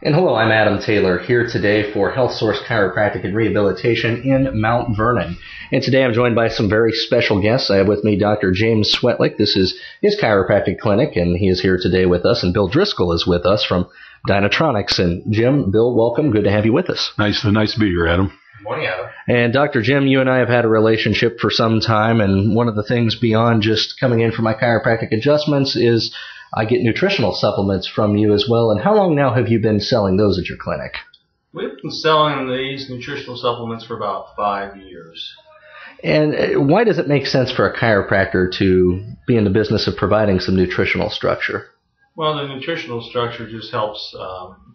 And hello, I'm Adam Taylor, here today for Healthsource Chiropractic and Rehabilitation in Mount Vernon. And today I'm joined by some very special guests. I have with me Dr. James Swetlic. This is his chiropractic clinic, and he is here today with us. And Bill Driscoll is with us from Dynatronics. And Jim, Bill, welcome. Good to have you with us. Nice to be here, Adam. Good morning, Adam. And Dr. Jim, you and I have had a relationship for some time, and one of the things beyond just coming in for my chiropractic adjustments is I get nutritional supplements from you as well. And how long now have you been selling those at your clinic? We've been selling these nutritional supplements for about 5 years. And why does it make sense for a chiropractor to be in the business of providing some nutritional structure? Well, the nutritional structure just helps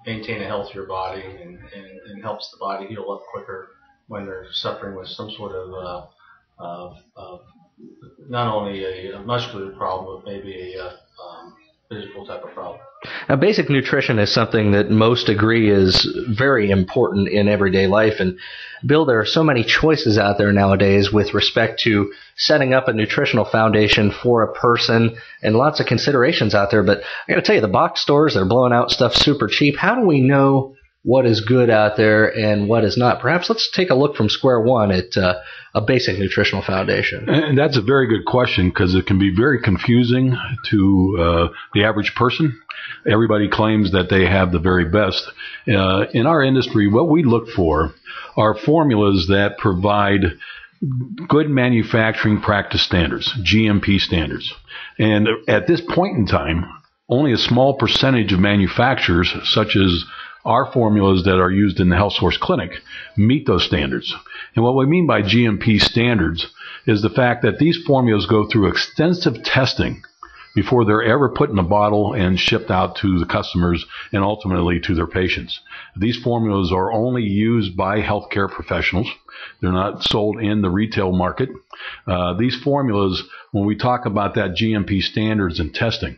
maintain a healthier body and helps the body heal up quicker when they're suffering with some sort of not only a muscular problem, but maybe a physical type of problem. Now, basic nutrition is something that most agree is very important in everyday life. And Bill, there are so many choices out there nowadays with respect to setting up a nutritional foundation for a person, and lots of considerations out there. But I got to tell you, the box stores, they're blowing out stuff super cheap. How do we know what is good out there and what is not? Perhaps let's take a look from square one at a basic nutritional foundation. And that's a very good question, because it can be very confusing to the average person. Everybody claims that they have the very best. In our industry, what we look for are formulas that provide good manufacturing practice standards, GMP standards. And at this point in time, only a small percentage of manufacturers, such as our formulas that are used in the Healthsource clinic, meet those standards. And what we mean by GMP standards is the fact that these formulas go through extensive testing before they're ever put in a bottle and shipped out to the customers and ultimately to their patients. These formulas are only used by healthcare professionals. They're not sold in the retail market. These formulas, when we talk about that GMP standards and testing,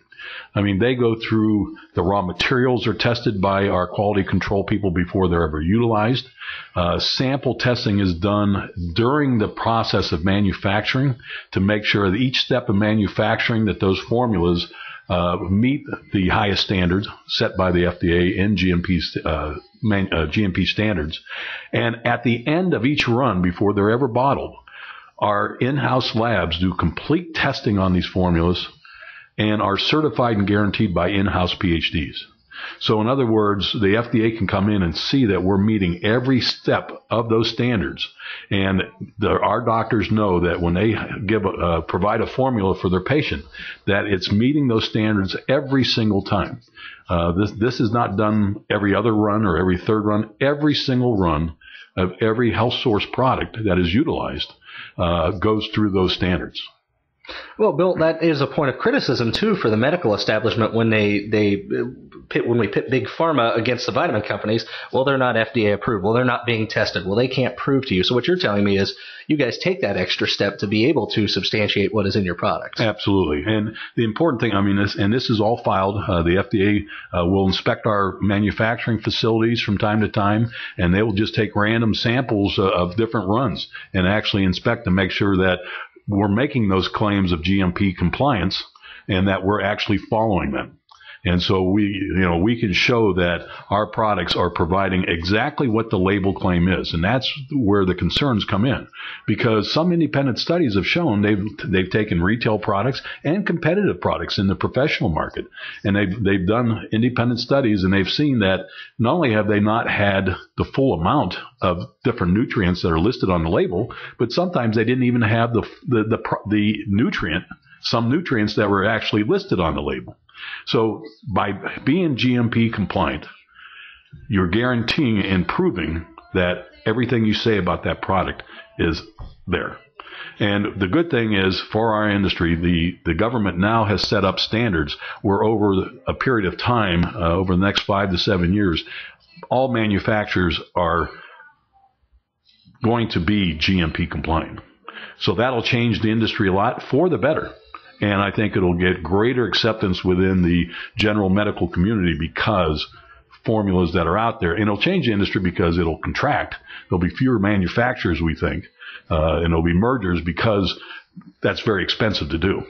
I mean, they go through the raw materials are tested by our quality control people before they're ever utilized. Sample testing is done during the process of manufacturing to make sure that each step of manufacturing that those formulas meet the highest standards set by the FDA in GMP standards. And at the end of each run, before they're ever bottled, our in-house labs do complete testing on these formulas and are certified and guaranteed by in-house PhDs. So in other words, the FDA can come in and see that we're meeting every step of those standards. And our doctors know that when they provide a formula for their patient, that it's meeting those standards every single time. This is not done every other run or every third run. Every single run of every Healthsource product that is utilized goes through those standards. Well, Bill, that is a point of criticism, too, for the medical establishment when we pit big pharma against the vitamin companies. Well, they're not FDA approved. Well, they're not being tested. Well, they can't prove to you. So what you're telling me is you guys take that extra step to be able to substantiate what is in your products. Absolutely. And the important thing, I mean, this is all filed. The FDA will inspect our manufacturing facilities from time to time, and they will just take random samples of different runs and actually inspect to make sure that we're making those claims of GMP compliance and that we're actually following them. And so we can show that our products are providing exactly what the label claim is. And that's where the concerns come in, because some independent studies have shown they've taken retail products and competitive products in the professional market. And they've done independent studies, and they've seen that not only have they not had the full amount of different nutrients that are listed on the label, but sometimes they didn't even have some nutrients that were actually listed on the label. So by being GMP compliant, you're guaranteeing and proving that everything you say about that product is there. And the good thing is, for our industry, the government now has set up standards where over a period of time, over the next 5 to 7 years, all manufacturers are going to be GMP compliant. So that'll change the industry a lot for the better. And I think it'll get greater acceptance within the general medical community because formulas that are out there, and it'll change the industry because it'll contract. There'll be fewer manufacturers, we think, and there'll be mergers because that's very expensive to do.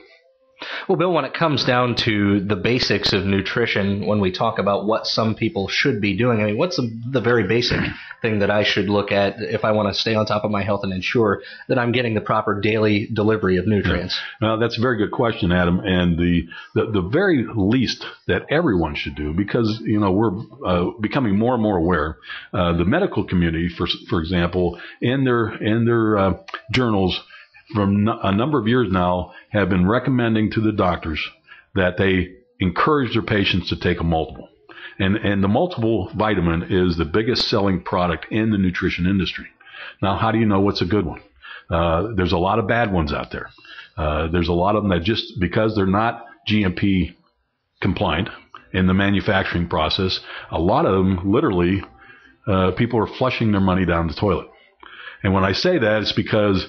Well, Bill, when it comes down to the basics of nutrition, when we talk about what some people should be doing, I mean, what's the very basic thing that I should look at if I want to stay on top of my health and ensure that I'm getting the proper daily delivery of nutrients? Well, that's a very good question, Adam. And the very least that everyone should do, because we're becoming more and more aware, the medical community, for example, in their journals from a number of years now have been recommending to the doctors that they encourage their patients to take a multiple. And the multiple vitamin is the biggest selling product in the nutrition industry. Now, how do you know what's a good one? There's a lot of bad ones out there. There's a lot of them that just because they're not GMP compliant in the manufacturing process, a lot of them literally people are flushing their money down the toilet. And when I say that, it's because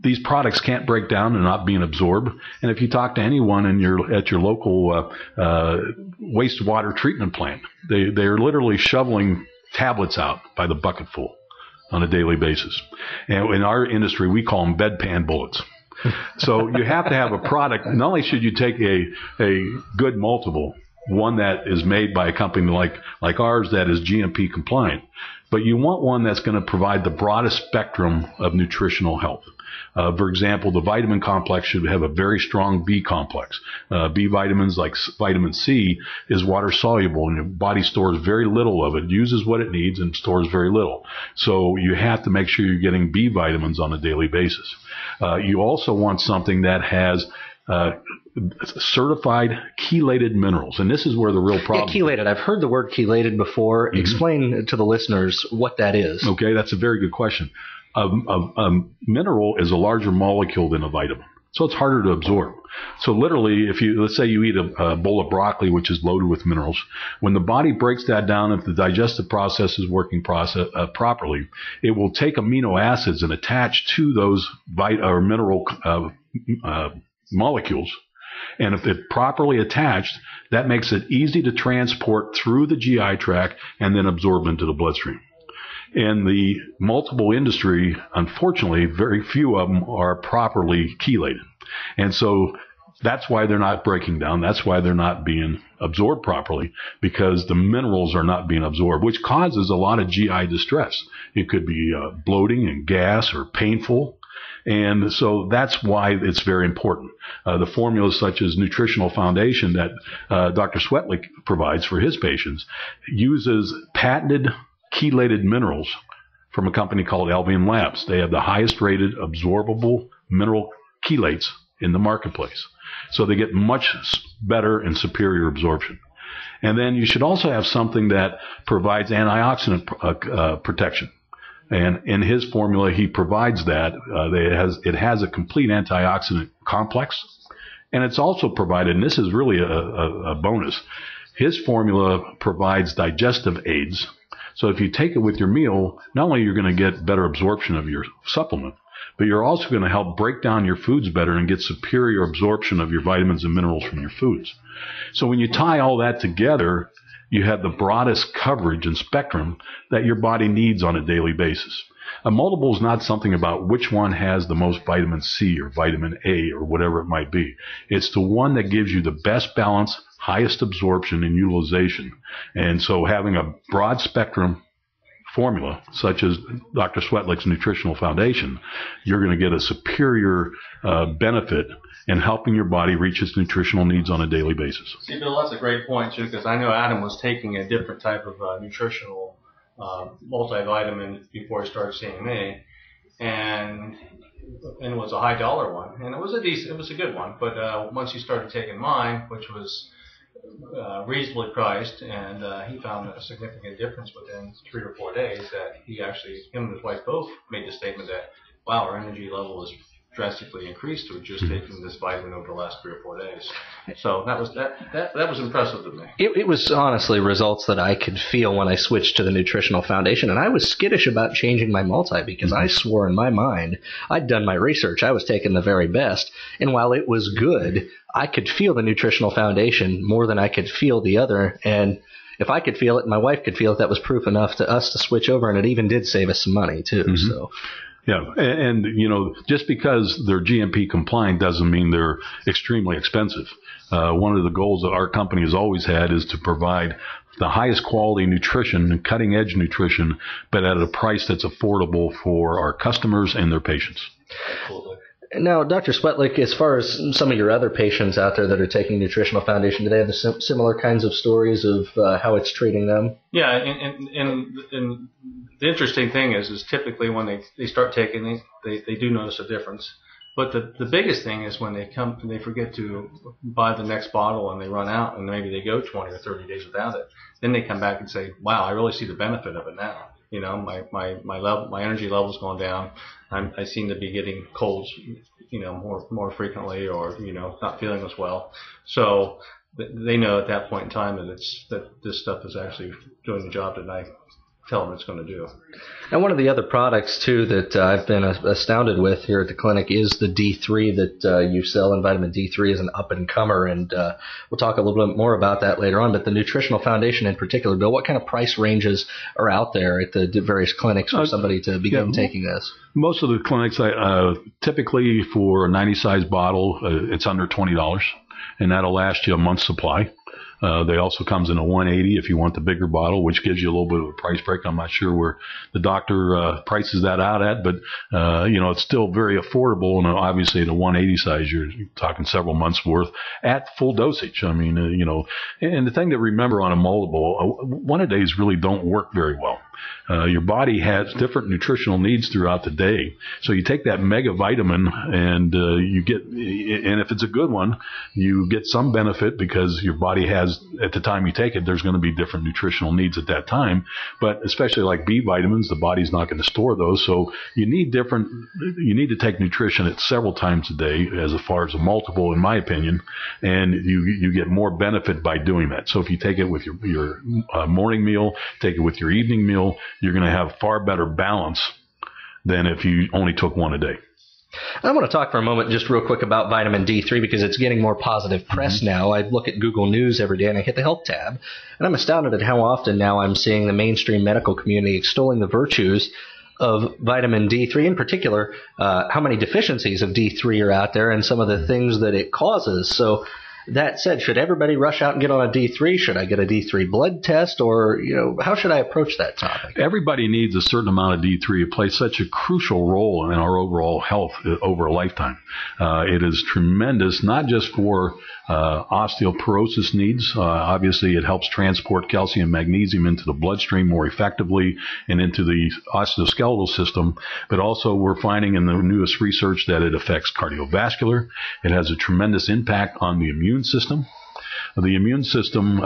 these products can't break down; they're not being absorbed. And if you talk to anyone at your local wastewater treatment plant, they're literally shoveling tablets out by the bucketful on a daily basis. And in our industry, we call them bedpan bullets. So you have to have a product. Not only should you take a good multiple, one that is made by a company like ours that is GMP compliant, but you want one that's going to provide the broadest spectrum of nutritional health. For example, the vitamin complex should have a very strong B complex. B vitamins like vitamin C is water soluble, and your body stores very little of it, uses what it needs and stores very little. So you have to make sure you're getting B vitamins on a daily basis. You also want something that has certified chelated minerals, and this is where the real problem is. Chelated. I've heard the word chelated before. Mm-hmm. Explain to the listeners what that is. Okay, that's a very good question. A mineral is a larger molecule than a vitamin, so it's harder to absorb. So literally, let's say you eat a bowl of broccoli, which is loaded with minerals, when the body breaks that down, if the digestive process is working properly, it will take amino acids and attach to those mineral molecules. And if it's properly attached, that makes it easy to transport through the GI tract and then absorb into the bloodstream. In the multiple industry, unfortunately, very few of them are properly chelated. And so that's why they're not breaking down. That's why they're not being absorbed properly, because the minerals are not being absorbed, which causes a lot of GI distress. It could be bloating and gas or painful. And so that's why it's very important. The formulas such as Nutritional Foundation that Dr. Swetlic provides for his patients uses patented chelated minerals from a company called Albion Labs. They have the highest rated absorbable mineral chelates in the marketplace. So they get much better and superior absorption. And then you should also have something that provides antioxidant protection. And in his formula, he provides that. It has a complete antioxidant complex. And it's also provided, and this is really a bonus, his formula provides digestive aids. So if you take it with your meal, not only you're going to get better absorption of your supplement, but you're also going to help break down your foods better and get superior absorption of your vitamins and minerals from your foods. So when you tie all that together, you have the broadest coverage and spectrum that your body needs on a daily basis. A multiple is not something about which one has the most vitamin C or vitamin A or whatever it might be. It's the one that gives you the best balance, highest absorption and utilization. And so having a broad spectrum formula, such as Dr. Swetlic's Nutritional Foundation, you're going to get a superior benefit in helping your body reach its nutritional needs on a daily basis. See, Bill, that's a great point, too, because I know Adam was taking a different type of nutritional multivitamin before he started seeing me, and it was a high dollar one, and it was a good one. But once he started taking mine, which was reasonably priced, and he found a significant difference within 3 or 4 days, that him and his wife both made the statement that, wow, our energy level is drastically increased with just taking this vitamin over the last 3 or 4 days. So that was impressive to me. It was honestly results that I could feel when I switched to the Nutritional Foundation, and I was skittish about changing my multi because I swore in my mind I'd done my research. I was taking the very best, and while it was good, I could feel the Nutritional Foundation more than I could feel the other, and if I could feel it and my wife could feel it, that was proof enough to us to switch over, and it even did save us some money too. Mm-hmm. So. Yeah, and just because they're GMP compliant doesn't mean they're extremely expensive. One of the goals that our company has always had is to provide the highest quality nutrition, cutting edge nutrition, but at a price that's affordable for our customers and their patients. Absolutely. Now, Dr. Swetlic, as far as some of your other patients out there that are taking Nutritional Foundation, do they have the similar kinds of stories of how it's treating them? Yeah, and the interesting thing is typically when they start taking it, they do notice a difference. But the biggest thing is when they come and they forget to buy the next bottle and they run out and maybe they go 20 or 30 days without it. Then they come back and say, wow, I really see the benefit of it now. My energy level's gone down. I seem to be getting colds, more frequently, or not feeling as well. So they know at that point in time that this stuff is actually doing the job that I tell them it's going to do. And one of the other products, too, that I've been astounded with here at the clinic is the D3 that you sell, and vitamin D3 is an up-and-comer, and we'll talk a little bit more about that later on. But the Nutritional Foundation in particular, Bill, what kind of price ranges are out there at the various clinics for somebody to begin taking this? Most of the clinics, typically for a 90-size bottle, it's under $20, and that'll last you a month's supply. They also comes in a 180 if you want the bigger bottle, which gives you a little bit of a price break. I'm not sure where the doctor prices that out at, but it's still very affordable. And obviously, at a 180 size, you're talking several months worth at full dosage. I mean, and the thing to remember on a moldable, one-a-days really don't work very well. Your body has different nutritional needs throughout the day. So you take that mega vitamin and and if it's a good one, you get some benefit because your body has, at the time you take it, there's going to be different nutritional needs at that time. But especially like B vitamins, the body's not going to store those. So you need to take nutrition at several times a day as far as a multiple, in my opinion, and you get more benefit by doing that. So if you take it with your morning meal, take it with your evening meal, you're going to have far better balance than if you only took one a day. I want to talk for a moment just real quick about vitamin D3 because it's getting more positive press now. I look at Google News every day and I hit the Health tab, and I'm astounded at how often now I'm seeing the mainstream medical community extolling the virtues of vitamin D3, in particular, how many deficiencies of D3 are out there and some of the things that it causes. So that said, should everybody rush out and get on a D3? Should I get a D3 blood test? Or, how should I approach that topic? Everybody needs a certain amount of D3. It plays such a crucial role in our overall health over a lifetime. It is tremendous, not just for osteoporosis needs. Obviously, it helps transport calcium and magnesium into the bloodstream more effectively and into the osteoskeletal system. But also, we're finding in the newest research that it affects cardiovascular. It has a tremendous impact on the immune system. The immune system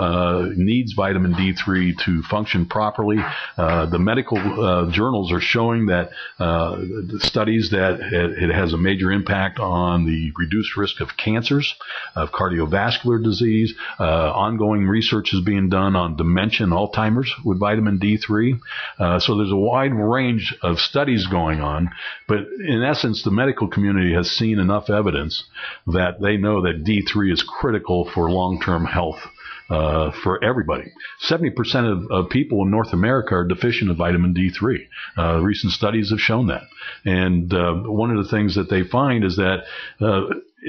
needs vitamin D3 to function properly. The medical journals are showing that the studies that it has a major impact on the reduced risk of cancers, of cardiovascular disease. Ongoing research is being done on dementia and Alzheimer's with vitamin D3. So there's a wide range of studies going on. But in essence, the medical community has seen enough evidence that they know that D3 is critical for long-term health for everybody. 70% of people in North America are deficient of vitamin D3. Recent studies have shown that. And one of the things that they find is that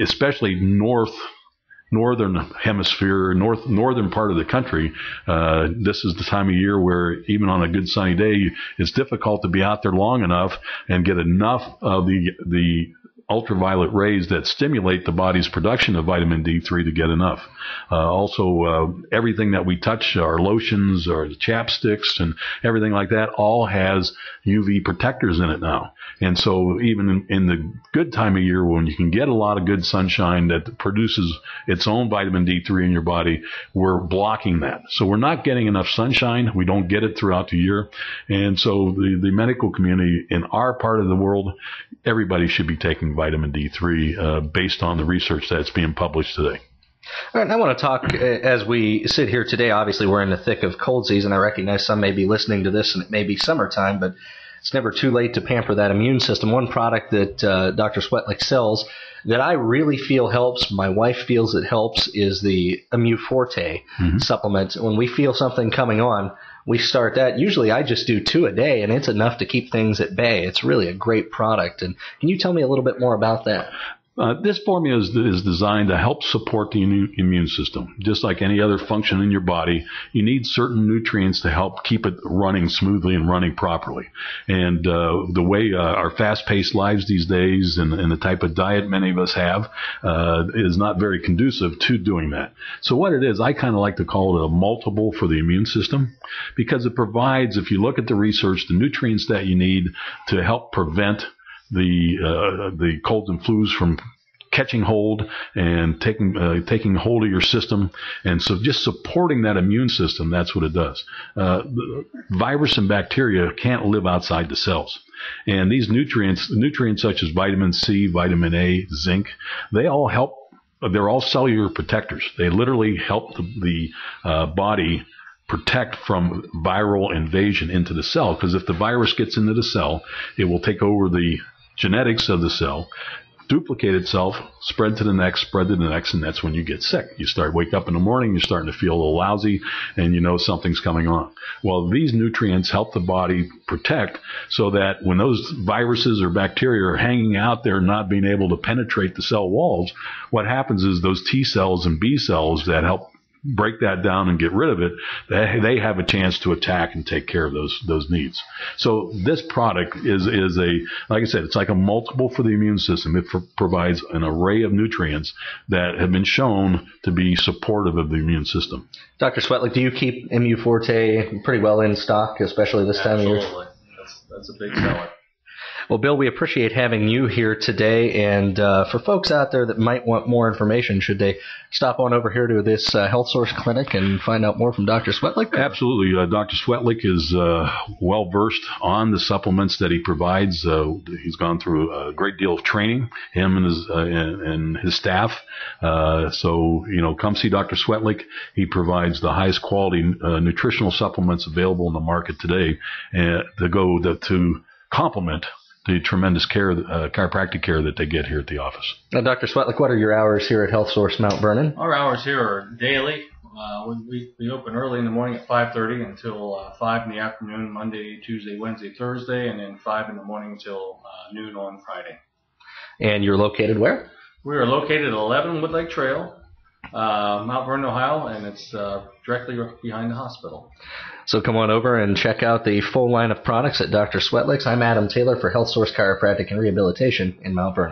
especially northern hemisphere, northern part of the country, this is the time of year where even on a good sunny day, it's difficult to be out there long enough and get enough of the ultraviolet rays that stimulate the body's production of vitamin D3 to get enough. Also, everything that we touch, our lotions or the chapsticks and everything like that, all has UV protectors in it now. And so even in the good time of year when you can get a lot of good sunshine that produces its own vitamin D3 in your body, we're blocking that. So we're not getting enough sunshine. We don't get it throughout the year. And so the medical community in our part of the world, everybody should be taking vitamin D3 based on the research that's being published today. All right, I want to talk as we sit here today. Obviously, we're in the thick of cold season. I recognize some may be listening to this and it may be summertime, but it's never too late to pamper that immune system. One product that Dr. Swetlic sells that I really feel helps, my wife feels it helps, is the Immu Forte supplement. When we feel something coming on, we start that. Usually I just do 2 a day, and it's enough to keep things at bay. It's really a great product. And can you tell me a little bit more about that? This formula is designed to help support the immune system. Just like any other function in your body, you need certain nutrients to help keep it running smoothly and running properly. And the way our fast-paced lives these days and the type of diet many of us have is not very conducive to doing that. So what it is, I kind of like to call it a multiple for the immune system, because it provides, if you look at the research, the nutrients that you need to help prevent the colds and flus from catching hold and taking hold of your system. And so just supporting that immune system, that's what it does. Virus and bacteria can't live outside the cells. And these nutrients such as vitamin C, vitamin A, zinc, they all help. They're all cellular protectors. They literally help the body protect from viral invasion into the cell, because if the virus gets into the cell, it will take over the genetics of the cell, duplicate itself, spread to the next, and that's when you get sick. You wake up in the morning, you're starting to feel a little lousy, and you know something's coming on. Well, these nutrients help the body protect so that when those viruses or bacteria are hanging out there not being able to penetrate the cell walls, what happens is those T cells and B cells that help break that down and get rid of it, they have a chance to attack and take care of those needs. So this product is like I said, it's like a multiple for the immune system. It provides an array of nutrients that have been shown to be supportive of the immune system. Dr. Swetlic, do you keep MU Forte pretty well in stock, especially this time of year? Absolutely. That's a big seller. Well, Bill, we appreciate having you here today. And for folks out there that might want more information, should they stop on over here to this Healthsource clinic and find out more from Dr. Swetlic? Absolutely. Dr. Swetlic is well-versed on the supplements that he provides. He's gone through a great deal of training, him and his staff. So, come see Dr. Swetlic. He provides the highest quality nutritional supplements available in the market today to complement the tremendous chiropractic care that they get here at the office. Now, Dr. Swetlic, what are your hours here at Healthsource Mount Vernon? Our hours here are daily. We open early in the morning at 5:30 until 5 in the afternoon, Monday, Tuesday, Wednesday, Thursday, and then 5 in the morning until noon on Friday. And you're located where? We are located at 11 Woodlake Trail, Mount Vernon, Ohio, and it's directly behind the hospital. So come on over and check out the full line of products at Dr. Swetlic's. I'm Adam Taylor for Healthsource Chiropractic and Rehabilitation in Mount Vernon.